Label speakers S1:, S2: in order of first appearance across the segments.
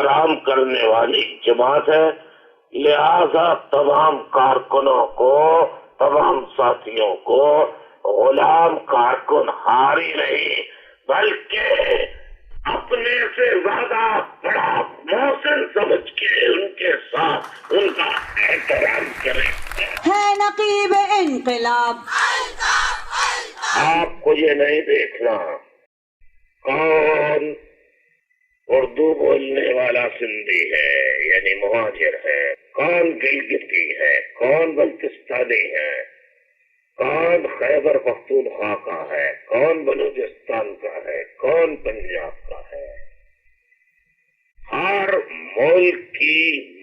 S1: एहतराम करने वाली जमात है, लिहाजा तमाम कारकुनों को, तमाम साथियों को गुलाम कारकुन हारी नहीं बल्कि अपने से ज्यादा बड़ा मोहसिन समझ के उनके साथ उनका एहतराम करें।
S2: है नकीब इनकलाब।
S1: आपको ये नहीं देखना कौन उर्दू बोलने वाला सिंधी है यानी मुहाजिर है, कौन गिलगिती है, कौन बल्तिस्तानी है, कौन खैबर पख्तूनख्वा का है, कौन बलूचिस्तान का है, कौन पंजाब का है। हर मुल्क की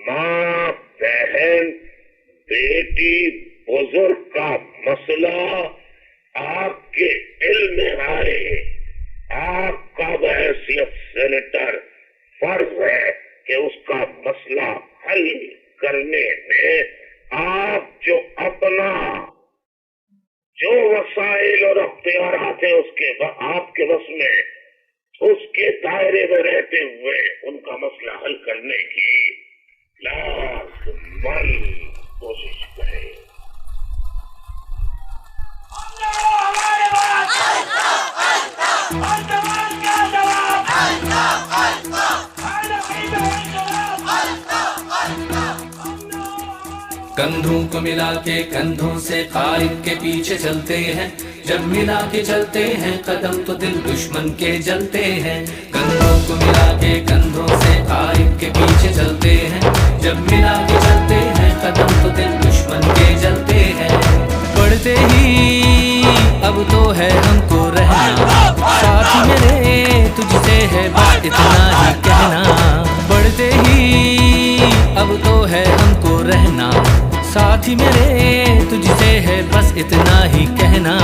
S1: माँ, बहन, बेटी, बुजुर्ग का मसला आपके इल्म में आए। आपका बहैसियत सेनेटर फर्ज है कि उसका मसला हल करने में आप जो अपना जो वसाइल और अख्तियारात है उसके आपके बस में, उसके दायरे में रहते हुए उनका मसला हल करने की लाज़िमन कोशिश करें।
S3: कंधों को मिला के कंधों से कायद के पीछे चलते हैं, जब मिला के चलते हैं कदम तो दिल दुश्मन के जलते हैं। कंधों को मिला के कंधों से कायद के पीछे चलते हैं, जब मिला के चलते हैं कदम तो दिल दुश्मन के जलते हैं। बढ़ते ही अब तो है हमको रहना, साथ मेरे तुझसे है बात इतना ही कहना। बढ़ते ही अब तो है हमको रहना, साथी मेरे तुझसे है बस इतना ही कहना।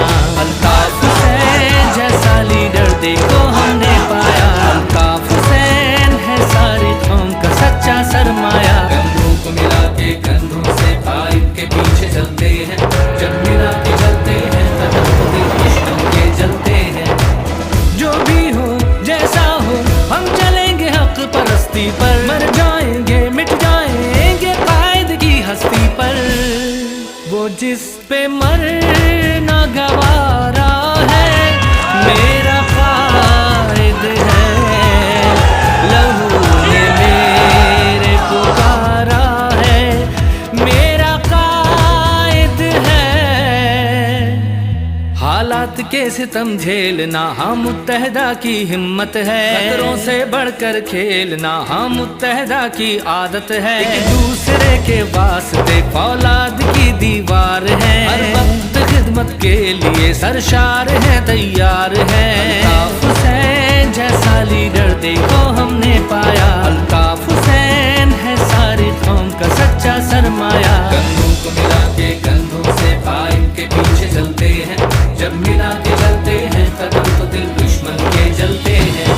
S3: अल्ताफ हुसैन जैसा लीडर देखो हमने पाया, अल्ताफ हुसैन है सारी कौम का सच्चा सरमाया। कंधों को मिला के कंधों से कायद के पीछे चलते हैं, जब मिला के चलते हैं कदम तो दिल दुश्मन के जलते हैं। जो भी हो जैसा हो हम चलेंगे हक परस्ती पर, मर जाएंगे मिट जाएंगे कायद की हस्ती पर। वो जिस पे मरना गवारा है मेरा कायद है, लहू ने मेरे पुकारा है मेरा कायद है। हालात के सितम झेलना हम मुत्तहदा की हिम्मत है, खतरों से बढ़कर खेलना हम मुत्तहदा की आदत है। एक दूसरे के वास्ते फौलाद की दीवार है, हर वक्त खिदमत के लिए सरशार है तैयार है। अल्ताफ हुसैन जैसा लीडर देखो हमने पाया, अल्ताफ हुसैन है सारी कौम का सच्चा सरमाया। कंधों को मिला के कंधों से कायद के पीछे चलते हैं, जब मिला के चलते हैं कदम तो दिल दुश्मन के जलते हैं।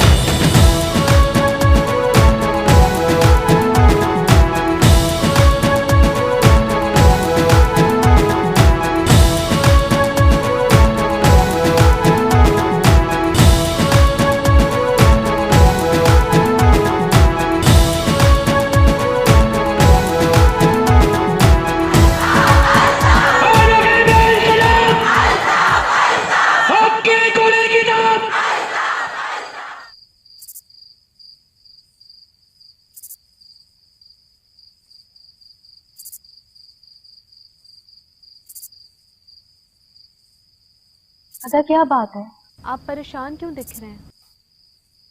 S4: अदा क्या बात है?
S5: आप परेशान क्यों दिख रहे हैं?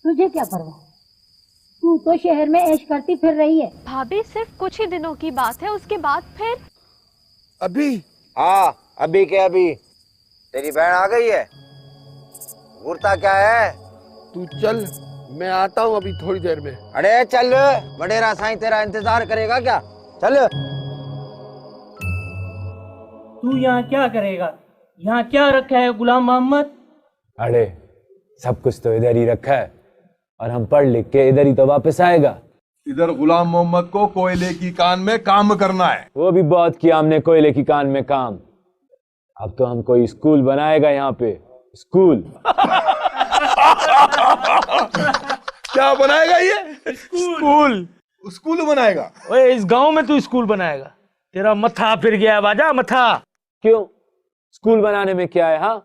S4: तुझे क्या परवाह, तू तो शहर में ऐश करती फिर रही है।
S5: भाभी सिर्फ कुछ ही दिनों की बात है, उसके बाद फिर
S6: अभी?
S7: हाँ अभी के अभी तेरी बहन आ गई है। गुरता क्या है?
S6: तू चल, मैं आता हूँ अभी थोड़ी देर में।
S7: अरे चल, वडेरा साईं तेरा इंतजार करेगा क्या? चल।
S8: तू यहाँ क्या करेगा? यहाँ क्या रखा है गुलाम मोहम्मद?
S9: अरे सब कुछ तो इधर ही रखा है और हम पढ़ लिख के इधर ही तो वापस आएगा।
S10: इधर गुलाम मोहम्मद को कोयले की कान में काम करना है।
S9: वो भी बहुत किया हमने कोयले की कान में काम। अब तो हम कोई स्कूल बनाएगा यहाँ पे, स्कूल।
S10: क्या क्या बनाएगा ये?
S8: स्कूल।
S10: स्कूल बनाएगा?
S8: ओए इस गांव में तू स्कूल बनाएगा? तेरा मथा फिर गया है बाजा, मथा।
S9: क्यों? स्कूल बनाने में क्या है? हाँ,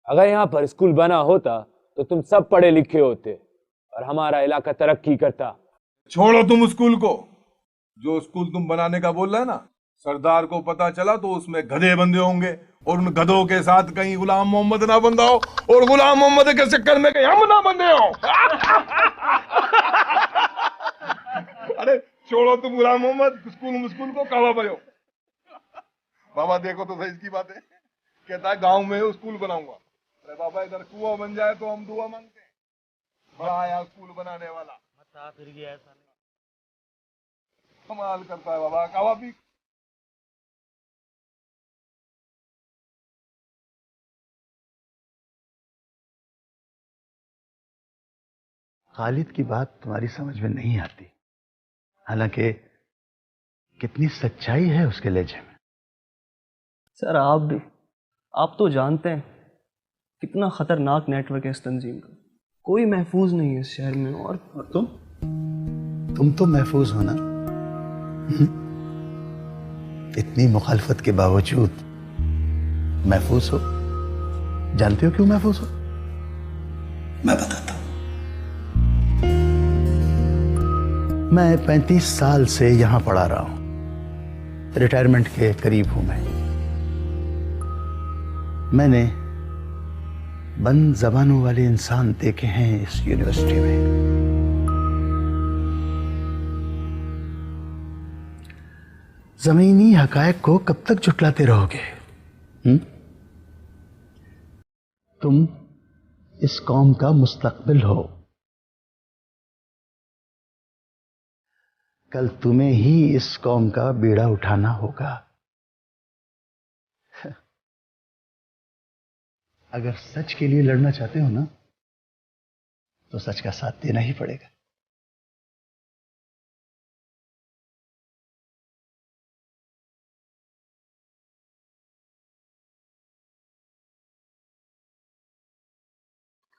S9: अगर यहाँ पर स्कूल बना होता तो तुम सब पढ़े लिखे होते और हमारा इलाका तरक्की करता।
S10: छोड़ो तुम स्कूल को। जो स्कूल तुम बनाने का बोल रहे है ना, सरदार को पता चला तो उसमें गधे बंधे होंगे और उन गधों के साथ कहीं गुलाम मोहम्मद ना बंधा हो और गुलाम मोहम्मद के चक्कर में कहीं हम ना बंधे हो। अरे छोड़ो तुम गुलाम मोहम्मद, स्कूल को कावा बजो। बाबा देखो तो सही इसकी बात है, कहता है गांव में स्कूल बनाऊंगा। अरे बाबा इधर कुआं बन जाए तो हम दुआ मांगते हैं। बड़ा आया स्कूल बनाने वाला,
S8: मथा फिर गया ऐसा नहीं।
S10: कमाल करता है बाबा। कावा भी
S11: खालिद की बात तुम्हारी समझ में नहीं आती, हालांकि कितनी सच्चाई है उसके लहजे में।
S12: सर आप तो जानते हैं कितना खतरनाक नेटवर्क है इस तंजीम का। कोई महफूज नहीं है इस शहर में। और
S11: तुम तो महफूज हो ना। इतनी मुखालफत के बावजूद महफूज हो। जानते हो क्यों महफूज हो? मैं बताता हूं। मैं 35 साल से यहां पढ़ा रहा हूं, रिटायरमेंट के करीब हूं मैंने बंद जबानों वाले इंसान देखे हैं इस यूनिवर्सिटी में। जमीनी हकायक को कब तक झुटलाते रहोगे? तुम इस कौम का मुस्तकबिल हो। कल तुम्हें ही इस कौम का बीड़ा उठाना होगा। अगर सच के लिए लड़ना चाहते हो ना, तो सच का साथ देना ही पड़ेगा।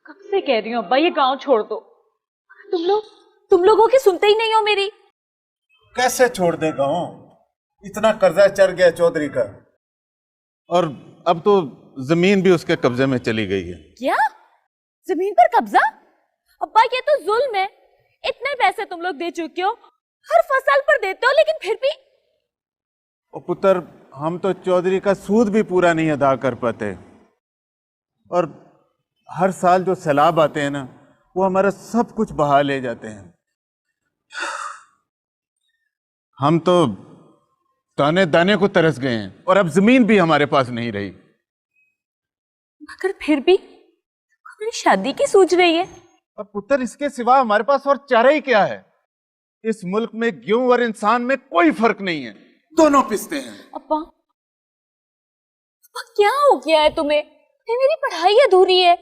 S5: कब से कह रही हूँ अब्बा ये गांव छोड़ दो। तुम लोगों की सुनते ही नहीं हो मेरी।
S13: कैसे छोड़ दे गांव? इतना कर्जा चढ़ गया चौधरी का, और अब तो जमीन भी उसके कब्जे में चली गई है।
S5: क्या? जमीन पर कब्जा? अब्बा ये तो जुल्म है। इतने पैसे तुम लोग दे चुके हो, हर फसल पर देते हो, लेकिन फिर भी।
S13: ओ पुत्र, हम तो चौधरी का सूद भी पूरा नहीं अदा कर पाते, और हर साल जो सैलाब आते हैं ना, वो हमारा सब कुछ बहा ले जाते हैं। हम तो दाने दाने को तरस गए हैं, और अब जमीन भी हमारे पास नहीं रही।
S5: मगर फिर भी हमारी शादी की सोच रही है।
S13: अब पुत्र, इसके सिवा हमारे पास और चारा ही क्या है? इस मुल्क में गेहूं और इंसान में कोई फर्क नहीं है, दोनों पिसते हैं।
S5: अब्बा क्या हो गया है तुम्हें? मेरी पढ़ाई अधूरी है,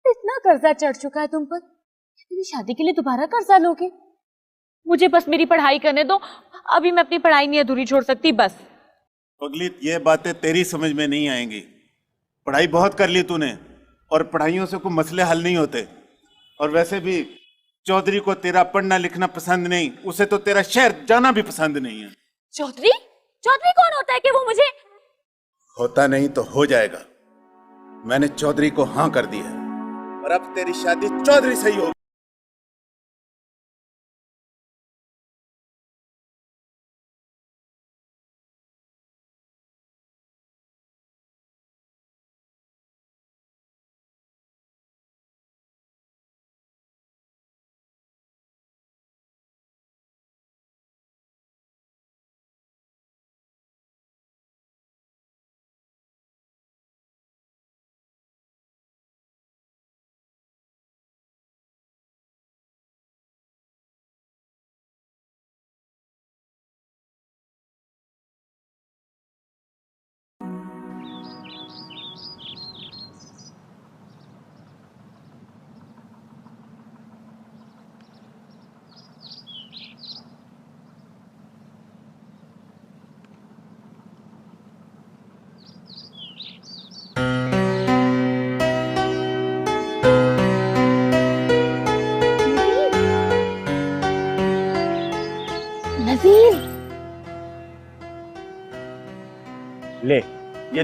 S5: इतना कर्जा चढ़ चुका है तुम पर। मेरी शादी के लिए दोबारा कर्जा लोगे? मुझे बस मेरी पढ़ाई करने दो। अभी मैं अपनी पढ़ाई नहीं अधूरी छोड़ सकती। बस
S13: पगली, ये बातें तेरी समझ में नहीं आएंगी। पढ़ाई बहुत कर ली तूने, और पढ़ाइयों से कोई मसले हल नहीं होते। और वैसे भी चौधरी को तेरा पढ़ना लिखना पसंद नहीं, उसे तो तेरा शहर जाना भी पसंद नहीं है।
S5: चौधरी? चौधरी कौन होता है कि वो मुझे?
S13: होता नहीं तो हो जाएगा। मैंने चौधरी को हाँ कर दी है, और अब तेरी शादी चौधरी से ही होगी।
S5: नजीर
S7: ले ये